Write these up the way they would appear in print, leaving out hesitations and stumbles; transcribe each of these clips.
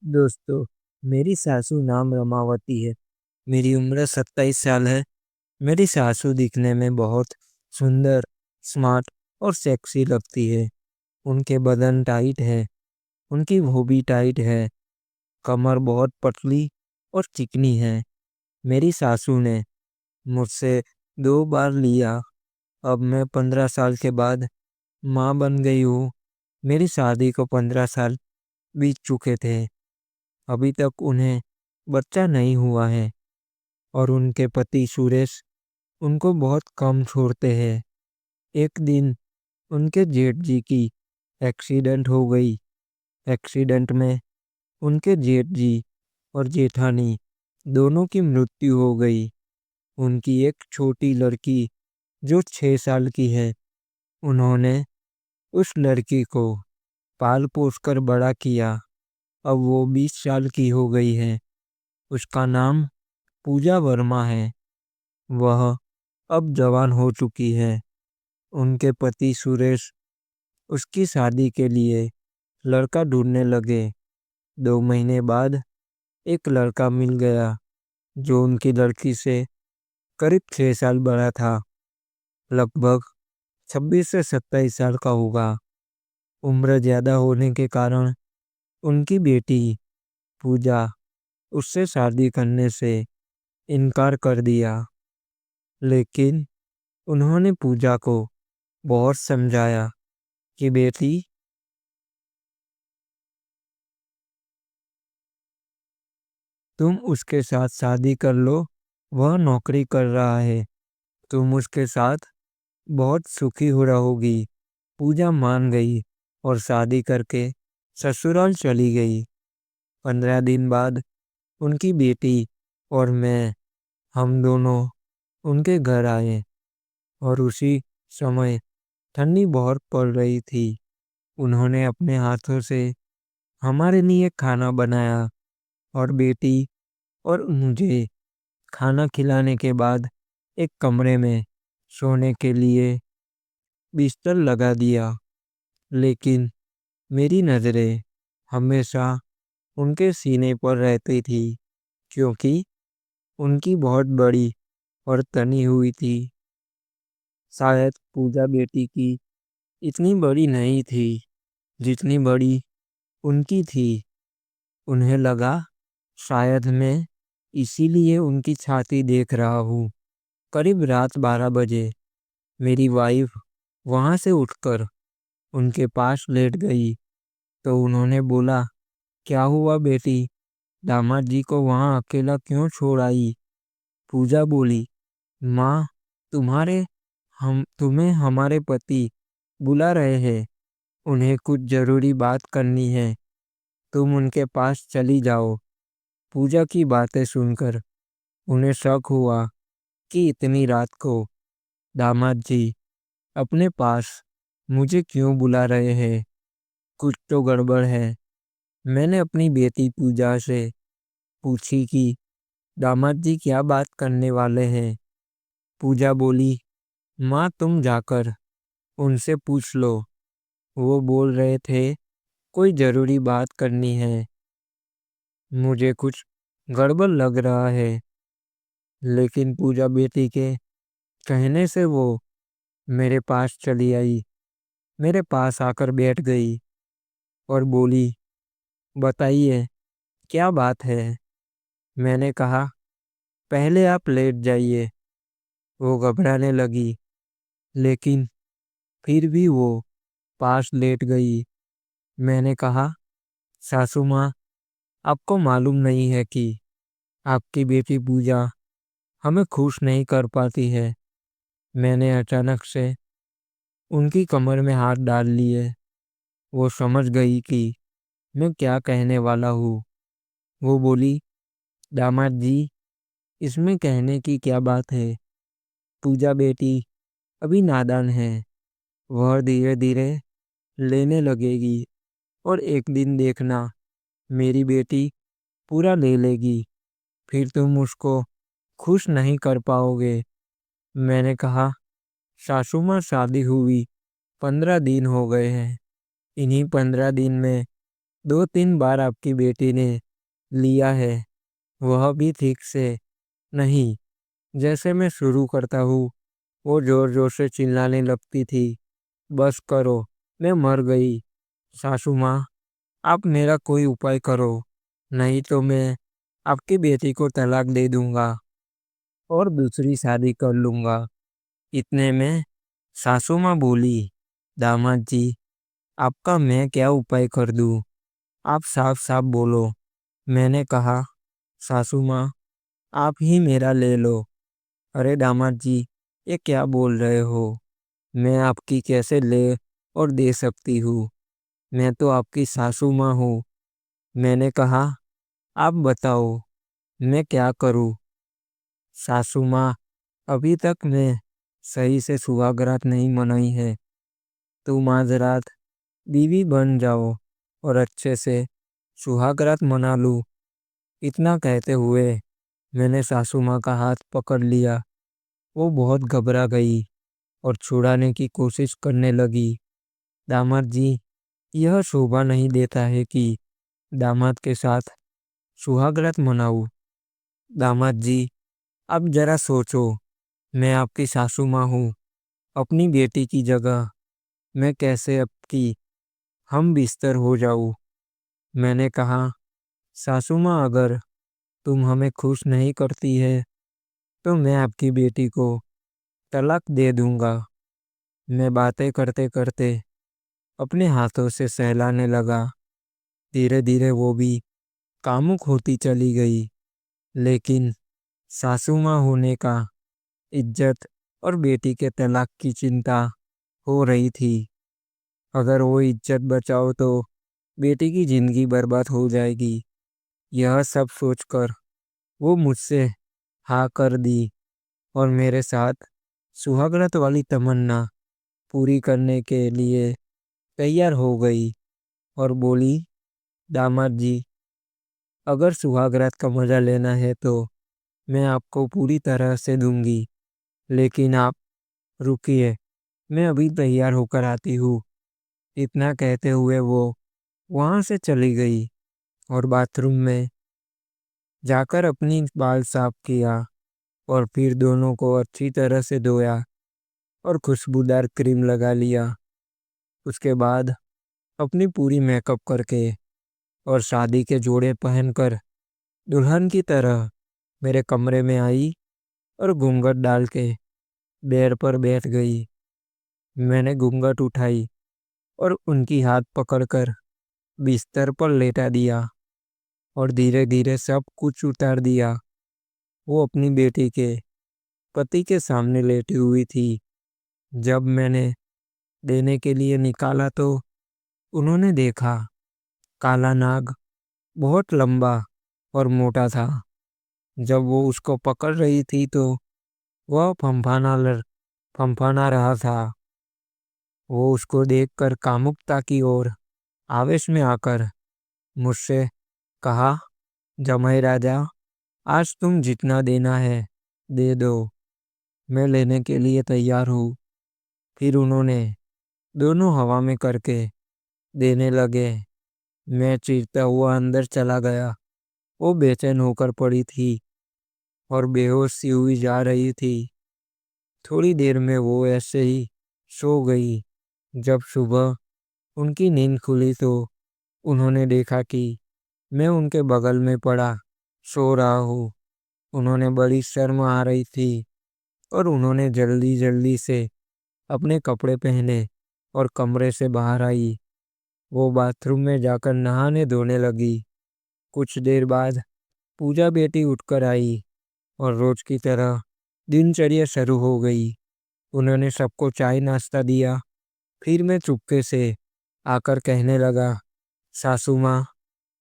दोस्तों, मेरी सासू नाम रमावती है। मेरी उम्र 27 साल है। मेरी सासू दिखने में बहुत सुंदर, स्मार्ट और सेक्सी लगती है। उनके बदन टाइट है, उनकी वो भी टाइट है। कमर बहुत पतली और चिकनी है। मेरी सासू ने मुझसे 2 बार लिया। अब मैं 15 साल के बाद माँ बन गई हूँ। मेरी शादी को 15 साल बीत चुके थे। अभी तक उन्हें बच्चा नहीं हुआ है और उनके पति सुरेश उनको बहुत कम छोड़ते हैं। एक दिन उनके जेठ जी की एक्सीडेंट हो गई। एक्सीडेंट में उनके जेठ जी और जेठानी दोनों की मृत्यु हो गई। उनकी एक छोटी लड़की जो 6 साल की है, उन्होंने उस लड़की को पाल पोस कर बड़ा किया। अब वो 20 साल की हो गई है। उसका नाम पूजा वर्मा है। वह अब जवान हो चुकी है। उनके पति सुरेश उसकी शादी के लिए लड़का ढूंढने लगे। 2 महीने बाद एक लड़का मिल गया जो उनकी लड़की से करीब 6 साल बड़ा था। लगभग 26 से 27 साल का होगा। उम्र ज्यादा होने के कारण उनकी बेटी पूजा उससे शादी करने से इनकार कर दिया। लेकिन उन्होंने पूजा को बहुत समझाया कि बेटी, तुम उसके साथ शादी कर लो। वह नौकरी कर रहा है। तुम उसके साथ बहुत सुखी हो रहोगी। पूजा मान गई और शादी करके ससुराल चली गई। 15 दिन बाद उनकी बेटी और मैं, हम दोनों उनके घर आए और उसी समय ठंडी बहुत पड़ रही थी। उन्होंने अपने हाथों से हमारे लिए खाना बनाया और बेटी और मुझे खाना खिलाने के बाद एक कमरे में सोने के लिए बिस्तर लगा दिया। लेकिन मेरी नज़रें हमेशा उनके सीने पर रहती थी, क्योंकि उनकी बहुत बड़ी और तनी हुई थी। शायद पूजा बेटी की इतनी बड़ी नहीं थी जितनी बड़ी उनकी थी। उन्हें लगा शायद मैं इसीलिए उनकी छाती देख रहा हूँ। करीब रात 12 बजे मेरी वाइफ वहां से उठकर उनके पास लेट गई तो उन्होंने बोला, क्या हुआ बेटी? दामाद जी को वहां अकेला क्यों छोड़ आई? पूजा बोली, माँ, तुम्हारे हम तुम्हें हमारे पति बुला रहे हैं। उन्हें कुछ जरूरी बात करनी है। तुम उनके पास चली जाओ। पूजा की बातें सुनकर उन्हें शक हुआ कि इतनी रात को दामाद जी अपने पास मुझे क्यों बुला रहे हैं। कुछ तो गड़बड़ है। मैंने अपनी बेटी पूजा से पूछी कि दामाद जी क्या बात करने वाले हैं। पूजा बोली, माँ, तुम जाकर उनसे पूछ लो। वो बोल रहे थे कोई जरूरी बात करनी है। मुझे कुछ गड़बड़ लग रहा है। लेकिन पूजा बेटी के कहने से वो मेरे पास चली आई। मेरे पास आकर बैठ गई और बोली, बताइए क्या बात है। मैंने कहा, पहले आप लेट जाइए। वो घबराने लगी, लेकिन फिर भी वो पास लेट गई। मैंने कहा, सासू माँ, आपको मालूम नहीं है कि आपकी बेटी पूजा हमें खुश नहीं कर पाती है। मैंने अचानक से उनकी कमर में हाथ डाल लिए। वो समझ गई कि मैं क्या कहने वाला हूँ। वो बोली, दामाद जी, इसमें कहने की क्या बात है। पूजा बेटी अभी नादान है। वह धीरे धीरे लेने लगेगी और एक दिन देखना, मेरी बेटी पूरा ले लेगी। फिर तुम उसको खुश नहीं कर पाओगे। मैंने कहा, सासू माँ, शादी हुई 15 दिन हो गए हैं। इन्हीं 15 दिन में 2-3 बार आपकी बेटी ने लिया है, वह भी ठीक से नहीं। जैसे मैं शुरू करता हूँ, वो ज़ोर-ज़ोर से चिल्लाने लगती थी, "बस करो, मैं मर गई। सासू माँ, आप मेरा कोई उपाय करो, नहीं तो मैं आपकी बेटी को तलाक दे दूँगा और दूसरी शादी कर लूँगा।" इतने में सासू माँ बोली, "दामाद जी, आपका मैं क्या उपाय कर दूँ? आप साफ-साफ बोलो।" मैंने कहा, "सासू माँ, आप ही मेरा ले लो।" "अरे दामाद जी, ये क्या बोल रहे हो? मैं आपकी कैसे ले और दे सकती हूँ? मैं तो आपकी सासू माँ हूँ।" मैंने कहा, "आप बताओ, मैं क्या करूँ?" "सासू माँ, अभी तक मैं सही से सुहागरात नहीं मनाई है। तुम आज रात बीवी बन जाओ और अच्छे से सुहागरात मना लूँ।" इतना कहते हुए मैंने सासू माँ का हाथ पकड़ लिया। वो बहुत घबरा गई और छुड़ाने की कोशिश करने लगी। "दामाद जी, यह शोभा नहीं देता है कि दामाद के साथ सुहागरात मनाऊँ। दामाद जी, अब जरा सोचो, मैं आपकी सासू माँ हूँ। अपनी बेटी की जगह मैं कैसे आपकी हम बिस्तर हो जाऊँ?" मैंने कहा, "सासू माँ, अगर तुम हमें खुश नहीं करती है, तो मैं आपकी बेटी को तलाक दे दूँगा।" मैं बातें करते-करते अपने हाथों से सहलाने लगा। धीरे-धीरे वो भी कामुक होती चली गई। लेकिन सासू माँ होने का इज्जत और बेटी के तलाक की चिंता हो रही थी। अगर वो इज्जत बचाओ तो बेटी की जिंदगी बर्बाद हो जाएगी। यह सब सोचकर वो मुझसे हाँ कर दी और मेरे साथ सुहागरात वाली तमन्ना पूरी करने के लिए तैयार हो गई और बोली, "दामाद जी, अगर सुहागरात का मजा लेना है तो मैं आपको पूरी तरह से दूंगी। लेकिन आप रुकिए, मैं अभी तैयार होकर आती हूँ।" इतना कहते हुए वो वहाँ से चली गई और बाथरूम में जाकर अपनी बाल साफ किया और फिर दोनों को अच्छी तरह से धोया और खुशबूदार क्रीम लगा लिया। उसके बाद अपनी पूरी मेकअप करके और शादी के जोड़े पहनकर दुल्हन की तरह मेरे कमरे में आई और घूंघट डाल के बेड पर बैठ गई। मैंने घूंघट उठाई और उनकी हाथ पकड़कर बिस्तर पर लेटा दिया और धीरे-धीरे सब कुछ उतार दिया। वो अपनी बेटी के पति के सामने लेटी हुई थी। जब मैंने देने के लिए निकाला तो उन्होंने देखा, काला नाग बहुत लंबा और मोटा था। जब वो उसको पकड़ रही थी तो वह फंफाना रहा था। वो उसको देखकर कामुकता की ओर आवेश में आकर मुझसे कहा, "जमाई राजा, आज तुम जितना देना है दे दो, मैं लेने के लिए तैयार हूँ।" फिर उन्होंने दोनों हवा में करके देने लगे। मैं चीरता हुआ अंदर चला गया। वो बेचैन होकर पड़ी थी और बेहोश सी हुई जा रही थी। थोड़ी देर में वो ऐसे ही सो गई। जब सुबह उनकी नींद खुली तो उन्होंने देखा कि मैं उनके बगल में पड़ा सो रहा हूँ। उन्होंने बड़ी शर्म आ रही थी और उन्होंने जल्दी-जल्दी से अपने कपड़े पहने और कमरे से बाहर आई। वो बाथरूम में जाकर नहाने धोने लगी। कुछ देर बाद पूजा बेटी उठकर आई और रोज की तरह दिनचर्या शुरू हो गई। उन्होंने सबको चाय नाश्ता दिया। फिर मैं चुपके से आकर कहने लगा, "सासू माँ,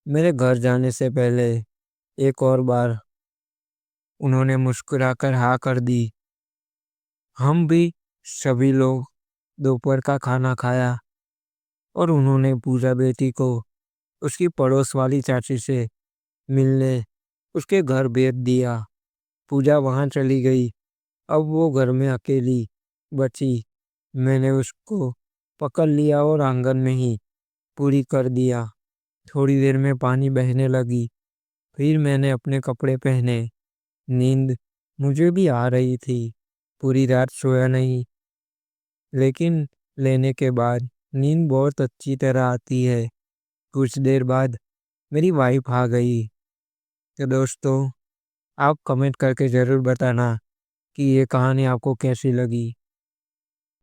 मेरे घर जाने से पहले एक और बार।" उन्होंने मुस्कुराकर हाँ कर दी। हम भी सभी लोग दोपहर का खाना खाया और उन्होंने पूजा बेटी को उसकी पड़ोस वाली चाची से मिलने उसके घर भेज दिया। पूजा वहाँ चली गई। अब वो घर में अकेली बची। मैंने उसको पकड़ लिया और आंगन में ही पूरी कर दिया। थोड़ी देर में पानी बहने लगी। फिर मैंने अपने कपड़े पहने। नींद मुझे भी आ रही थी। पूरी रात सोया नहीं, लेकिन लेने के बाद नींद बहुत अच्छी तरह आती है। कुछ देर बाद मेरी वाइफ आ गई। तो दोस्तों, आप कमेंट करके ज़रूर बताना कि ये कहानी आपको कैसी लगी।